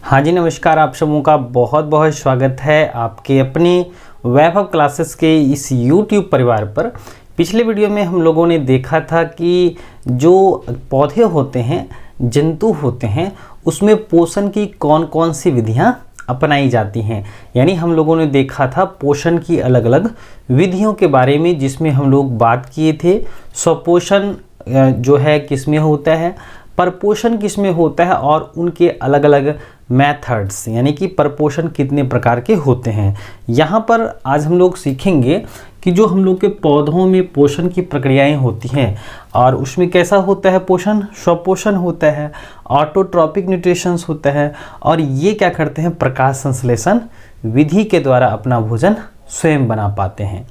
हाँ जी, नमस्कार। आप सबों का बहुत बहुत स्वागत है आपके अपनी वैभव क्लासेस के इस YouTube परिवार पर। पिछले वीडियो में हम लोगों ने देखा था कि जो पौधे होते हैं, जंतु होते हैं, उसमें पोषण की कौन कौन सी विधियाँ अपनाई जाती हैं। यानी हम लोगों ने देखा था पोषण की अलग अलग विधियों के बारे में, जिसमें हम लोग बात किए थे स्वपोषण जो है किसमें होता है, परपोषण किसमें होता है और उनके अलग अलग मेथड्स, यानी कि परपोषण कितने प्रकार के होते हैं। यहाँ पर आज हम लोग सीखेंगे कि जो हम लोग के पौधों में पोषण की प्रक्रियाएं होती हैं और उसमें कैसा होता है पोषण, स्वपोषण होता है, ऑटोट्रॉपिक न्यूट्रिशंस होता है, और ये क्या करते हैं प्रकाश संश्लेषण विधि के द्वारा अपना भोजन स्वयं बना पाते हैं।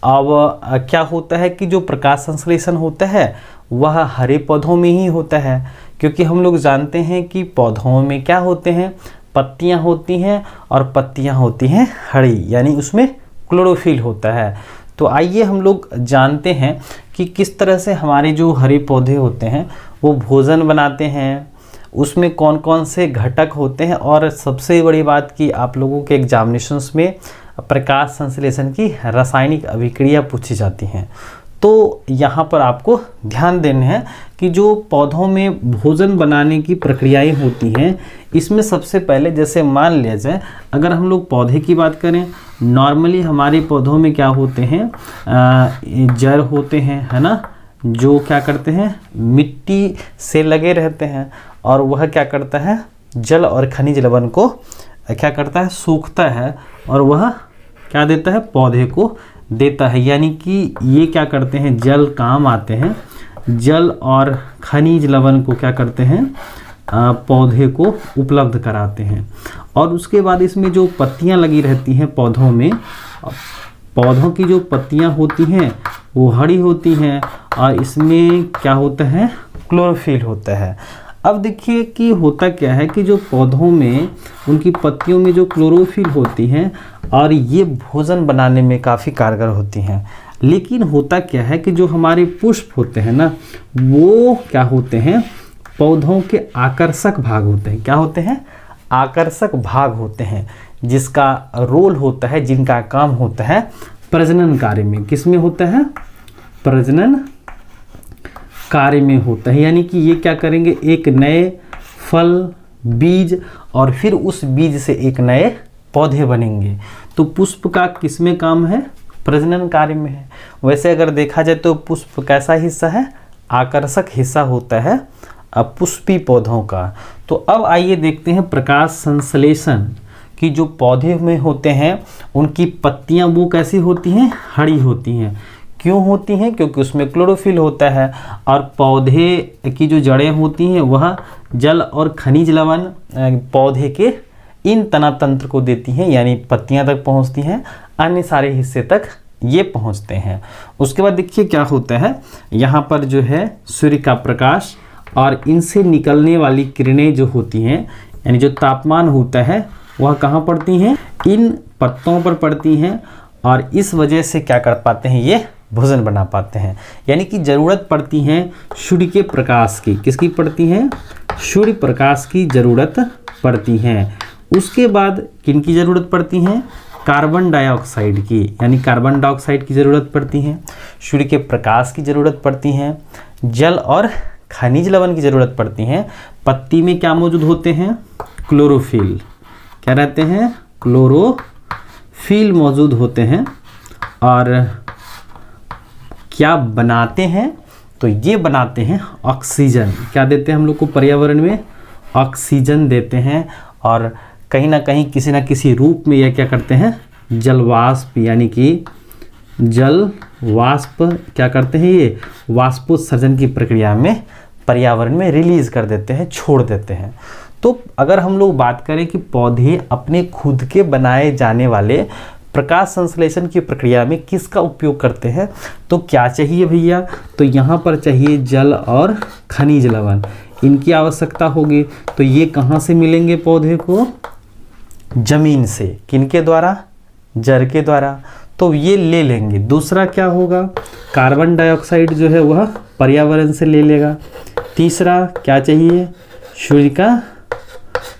अब क्या होता है कि जो प्रकाश संश्लेषण होता है वह हरे पौधों में ही होता है, क्योंकि हम लोग जानते हैं कि पौधों में क्या होते हैं, पत्तियां होती हैं और पत्तियां होती हैं हरी, यानी उसमें क्लोरोफिल होता है। तो आइए हम लोग जानते हैं कि किस तरह से हमारे जो हरे पौधे होते हैं वो भोजन बनाते हैं, उसमें कौन कौन से घटक होते हैं, और सबसे बड़ी बात कि आप लोगों के एग्जामिनेशंस में प्रकाश संश्लेषण की रासायनिक अभिक्रिया पूछी जाती हैं। तो यहाँ पर आपको ध्यान देना है कि जो पौधों में भोजन बनाने की प्रक्रियाएं होती हैं, इसमें सबसे पहले जैसे मान लिया जाए अगर हम लोग पौधे की बात करें, नॉर्मली हमारे पौधों में क्या होते हैं, जड़ होते हैं, है ना, जो क्या करते हैं मिट्टी से लगे रहते हैं, और वह क्या करता है जल और खनिज लवण को क्या करता है सूखता है, और वह क्या देता है पौधे को देता है। यानी कि ये क्या करते हैं जल काम आते हैं, जल और खनिज लवण को क्या करते हैं पौधे को उपलब्ध कराते हैं। और उसके बाद इसमें जो पत्तियां लगी रहती हैं पौधों में, पौधों की जो पत्तियां होती हैं वो हरी होती हैं, और इसमें क्या होता है क्लोरोफिल होता है। अब देखिए कि होता क्या है कि जो पौधों में उनकी पत्तियों में जो क्लोरोफिल होती हैं और ये भोजन बनाने में काफ़ी कारगर होती हैं, लेकिन होता क्या है कि जो हमारे पुष्प होते हैं ना, वो क्या होते हैं पौधों के आकर्षक भाग होते हैं। क्या होते हैं आकर्षक भाग होते हैं, जिसका रोल होता है, जिनका काम होता है प्रजनन कार्य में। किसमें होता है प्रजनन कार्य में होता है। यानी कि ये क्या करेंगे एक नए फल बीज और फिर उस बीज से एक नए पौधे बनेंगे। तो पुष्प का किसमें काम है प्रजनन कार्य में है। वैसे अगर देखा जाए तो पुष्प कैसा हिस्सा है आकर्षक हिस्सा होता है पुष्पी पौधों का। तो अब आइए देखते हैं प्रकाश संश्लेषण की जो पौधे में होते हैं उनकी पत्तियां वो कैसी होती हैं हरी होती हैं। क्यों होती हैं क्योंकि उसमें क्लोरोफिल होता है, और पौधे की जो जड़ें होती हैं वह जल और खनिज लवण पौधे के इन तना तंत्र को देती हैं, यानी पत्तियां तक पहुंचती हैं, अन्य सारे हिस्से तक ये पहुंचते हैं। उसके बाद देखिए क्या होता है, यहाँ पर जो है सूर्य का प्रकाश और इनसे निकलने वाली किरणें जो होती हैं, यानी जो तापमान होता है वह कहाँ पड़ती हैं इन पत्तों पर पड़ती हैं, और इस वजह से क्या कर पाते हैं ये भोजन बना पाते हैं। यानी कि ज़रूरत पड़ती है सूर्य के प्रकाश की। किसकी पड़ती है सूर्य प्रकाश की ज़रूरत पड़ती है। उसके बाद किनकी ज़रूरत पड़ती है कार्बन डाइऑक्साइड की, यानी कार्बन डाइऑक्साइड की ज़रूरत पड़ती है, सूर्य के प्रकाश की ज़रूरत पड़ती है, जल और खनिज लवण की ज़रूरत पड़ती है। पत्ती में क्या मौजूद होते हैं क्लोरोफिल, क्या रहते हैं क्लोरोफिल मौजूद होते हैं। और क्या बनाते हैं तो ये बनाते हैं ऑक्सीजन। क्या देते हैं हम लोग को पर्यावरण में ऑक्सीजन देते हैं, और कहीं ना कहीं किसी ना किसी रूप में यह क्या करते हैं जलवाष्प, यानी कि जल वाष्प क्या करते हैं ये वाष्पोत्सर्जन की प्रक्रिया में पर्यावरण में रिलीज कर देते हैं, छोड़ देते हैं। तो अगर हम लोग बात करें कि पौधे अपने खुद के बनाए जाने वाले प्रकाश संश्लेषण की प्रक्रिया में किसका उपयोग करते हैं, तो क्या चाहिए भैया, तो यहाँ पर चाहिए जल और खनिज लवण, इनकी आवश्यकता होगी। तो ये कहाँ से मिलेंगे पौधे को जमीन से, किनके द्वारा जड़ के द्वारा, तो ये ले लेंगे। दूसरा क्या होगा कार्बन डाइऑक्साइड जो है वह पर्यावरण से ले लेगा। तीसरा क्या चाहिए सूर्य का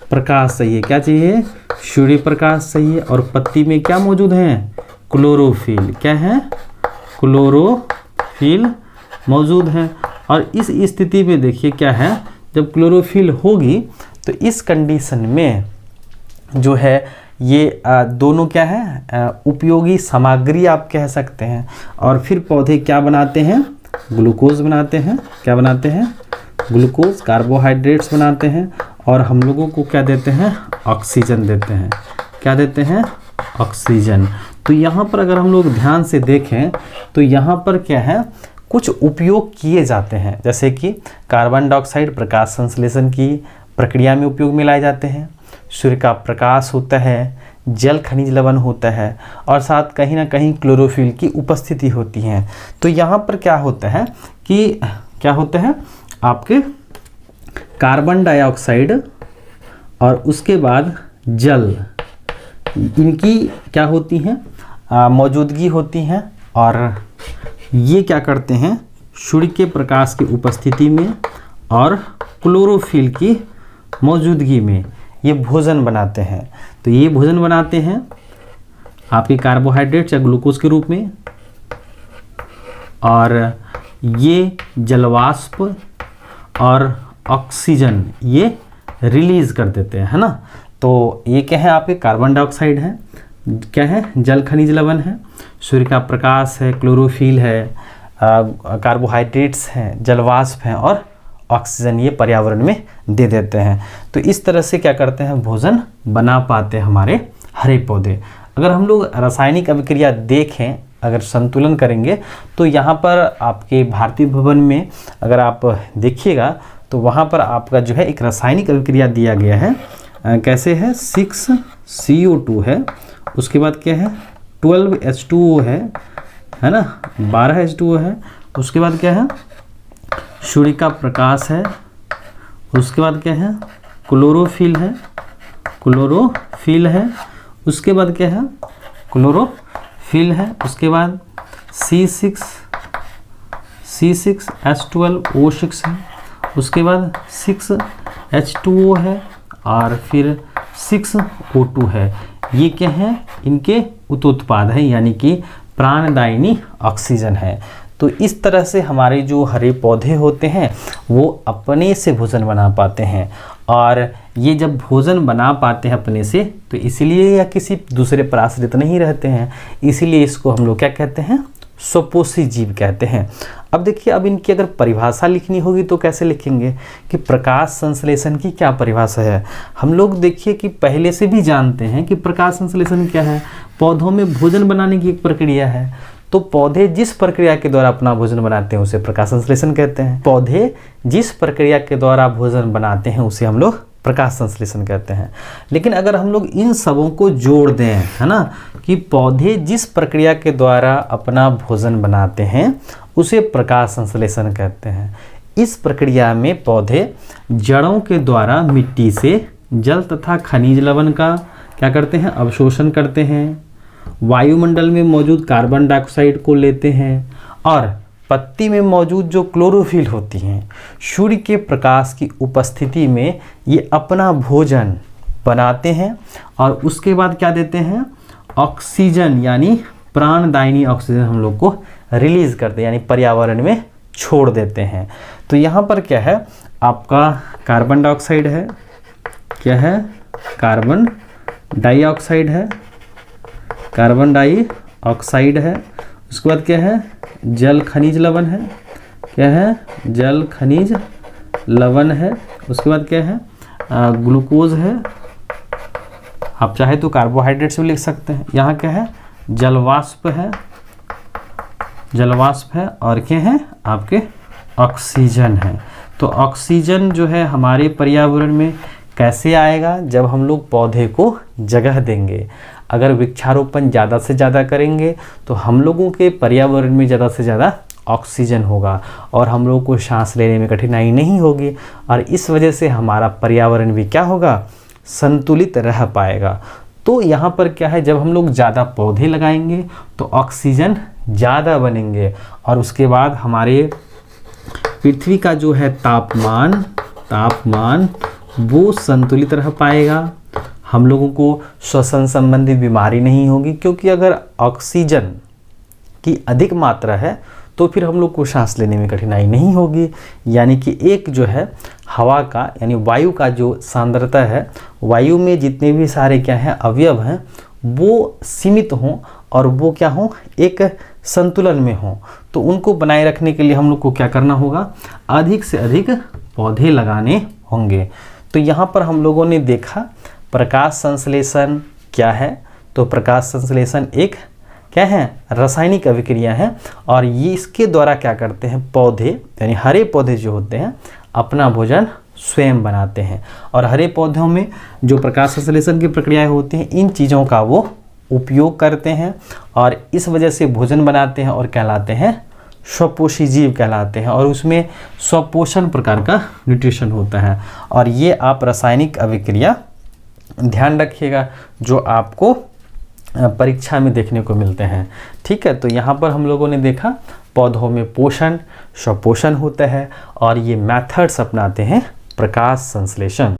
प्रकाश चाहिए। क्या चाहिए? सूर्य प्रकाश चाहिए। और पत्ती में क्या मौजूद है? क्लोरोफिल। क्या है? क्लोरोफिल मौजूद है। और इस स्थिति में देखिए क्या है, जब क्लोरोफिल होगी तो इस कंडीशन में जो है ये दोनों क्या है, उपयोगी सामग्री आप कह सकते हैं। और फिर पौधे क्या बनाते हैं? ग्लूकोज बनाते हैं। क्या बनाते हैं? ग्लूकोज, कार्बोहाइड्रेट्स बनाते हैं। और हम लोगों को क्या देते हैं? ऑक्सीजन देते हैं। क्या देते हैं? ऑक्सीजन। तो यहाँ पर अगर हम लोग ध्यान से देखें तो यहाँ पर क्या है, कुछ उपयोग किए जाते हैं, जैसे कि कार्बन डाइऑक्साइड प्रकाश संश्लेषण की प्रक्रिया में उपयोग में लाए जाते हैं, सूर्य का प्रकाश होता है, जल खनिज लवण होता है, और साथ कहीं ना कहीं क्लोरोफिल की उपस्थिति होती है। तो यहाँ पर क्या होता है कि क्या होता है, आपके कार्बन डाइऑक्साइड और उसके बाद जल, इनकी क्या होती हैं, मौजूदगी होती हैं। और ये क्या करते हैं, सूर्य के प्रकाश की उपस्थिति में और क्लोरोफिल की मौजूदगी में ये भोजन बनाते हैं। तो ये भोजन बनाते हैं आपके कार्बोहाइड्रेट्स या ग्लूकोज के रूप में, और ये जलवाष्प और ऑक्सीजन ये रिलीज कर देते हैं, है ना। तो ये क्या है, आपके कार्बन डाइऑक्साइड है, क्या है, जल खनिज लवण है, सूर्य का प्रकाश है, क्लोरोफिल है, कार्बोहाइड्रेट्स हैं, जलवाष्प हैं, और ऑक्सीजन ये पर्यावरण में दे देते हैं। तो इस तरह से क्या करते हैं, भोजन बना पाते हैं हमारे हरे पौधे। अगर हम लोग रासायनिक अभिक्रिया देखें, अगर संतुलन करेंगे, तो यहाँ पर आपके भारतीय भवन में अगर आप देखिएगा तो वहाँ पर आपका जो है एक रासायनिक अभिक्रिया दिया गया है। कैसे है, 6CO2 है, उसके बाद क्या है 12H2O है ना, 12H2O है, उसके बाद क्या है सूर्य का प्रकाश है, उसके बाद क्या है क्लोरोफिल है, क्लोरोफिल है, उसके बाद क्या है क्लोरोफिल है, उसके बाद C6H12O6 है, उसके बाद 6H2O है, और फिर 6O2 है। ये क्या है, इनके उत्पाद है, यानी कि प्राणदायिनी ऑक्सीजन है। तो इस तरह से हमारे जो हरे पौधे होते हैं वो अपने से भोजन बना पाते हैं, और ये जब भोजन बना पाते हैं अपने से, तो इसीलिए या किसी दूसरे पर आश्रित नहीं रहते हैं, इसीलिए इसको हम लोग क्या कहते हैं, स्वपोषी जीव कहते हैं। अब देखिए, अब इनकी अगर परिभाषा लिखनी होगी तो कैसे लिखेंगे कि प्रकाश संश्लेषण की क्या परिभाषा है। हम लोग देखिए कि पहले से भी जानते हैं कि प्रकाश संश्लेषण क्या है, पौधों में भोजन बनाने की एक प्रक्रिया है। तो पौधे जिस प्रक्रिया के द्वारा अपना भोजन बनाते हैं उसे प्रकाश संश्लेषण कहते हैं। पौधे जिस प्रक्रिया के द्वारा भोजन बनाते हैं उसे हम लोग प्रकाश संश्लेषण कहते हैं। लेकिन अगर हम लोग इन सबों को जोड़ दें, है ना, कि पौधे जिस प्रक्रिया के द्वारा अपना भोजन बनाते हैं उसे प्रकाश संश्लेषण कहते हैं। इस प्रक्रिया में पौधे जड़ों के द्वारा मिट्टी से जल तथा खनिज लवण का क्या करते हैं, अवशोषण करते हैं, वायुमंडल में मौजूद कार्बन डाइऑक्साइड को लेते हैं, और पत्ती में मौजूद जो क्लोरोफिल होती हैं, सूर्य के प्रकाश की उपस्थिति में ये अपना भोजन बनाते हैं, और उसके बाद क्या देते हैं, ऑक्सीजन यानी प्राणदायिनी ऑक्सीजन हम लोग को रिलीज करते हैं, यानी पर्यावरण में छोड़ देते हैं। तो यहाँ पर क्या है, आपका कार्बन डाइऑक्साइड है, क्या है, कार्बन डाइऑक्साइड है, कार्बन डाइऑक्साइड है, उसके बाद क्या है, जल खनिज लवण है, क्या है, जल खनिज लवण है, उसके बाद क्या है, ग्लूकोज है, आप चाहे तो कार्बोहाइड्रेट्स भी लिख सकते हैं। यहाँ क्या है, जलवाष्प है, जलवाष्प है, और क्या है आपके ऑक्सीजन है। तो ऑक्सीजन जो है हमारे पर्यावरण में कैसे आएगा, जब हम लोग पौधे को जगह देंगे। अगर वृक्षारोपण ज़्यादा से ज़्यादा करेंगे तो हम लोगों के पर्यावरण में ज़्यादा से ज़्यादा ऑक्सीजन होगा, और हम लोगों को सांस लेने में कठिनाई नहीं होगी, और इस वजह से हमारा पर्यावरण भी क्या होगा, संतुलित रह पाएगा। तो यहाँ पर क्या है, जब हम लोग ज़्यादा पौधे लगाएंगे तो ऑक्सीजन ज़्यादा बनेंगे, और उसके बाद हमारे पृथ्वी का जो है तापमान वो संतुलित रह पाएगा, हम लोगों को श्वसन संबंधी बीमारी नहीं होगी, क्योंकि अगर ऑक्सीजन की अधिक मात्रा है तो फिर हम लोग को सांस लेने में कठिनाई नहीं होगी। यानी कि एक जो है हवा का यानी वायु का जो सांद्रता है, वायु में जितने भी सारे क्या हैं अवयव हैं वो सीमित हों और वो क्या हों एक संतुलन में हों। तो उनको बनाए रखने के लिए हम लोग को क्या करना होगा, अधिक से अधिक पौधे लगाने होंगे। तो यहाँ पर हम लोगों ने देखा प्रकाश संश्लेषण क्या है। तो प्रकाश संश्लेषण एक क्या है, रासायनिक अभिक्रिया है और ये इसके द्वारा क्या करते हैं, पौधे यानी हरे पौधे जो होते हैं अपना भोजन स्वयं बनाते हैं। और हरे पौधों में जो प्रकाश संश्लेषण की प्रक्रियाएं होती हैं इन चीज़ों का वो उपयोग करते हैं और इस वजह से भोजन बनाते हैं और कहलाते हैं स्वपोषी जीव कहलाते हैं। और उसमें स्वपोषण प्रकार का न्यूट्रिशन होता है। और ये आप रासायनिक अभिक्रिया ध्यान रखिएगा जो आपको परीक्षा में देखने को मिलते हैं। ठीक है, तो यहाँ पर हम लोगों ने देखा पौधों में पोषण स्वपोषण होता है और ये मेथड्स अपनाते हैं प्रकाश संश्लेषण।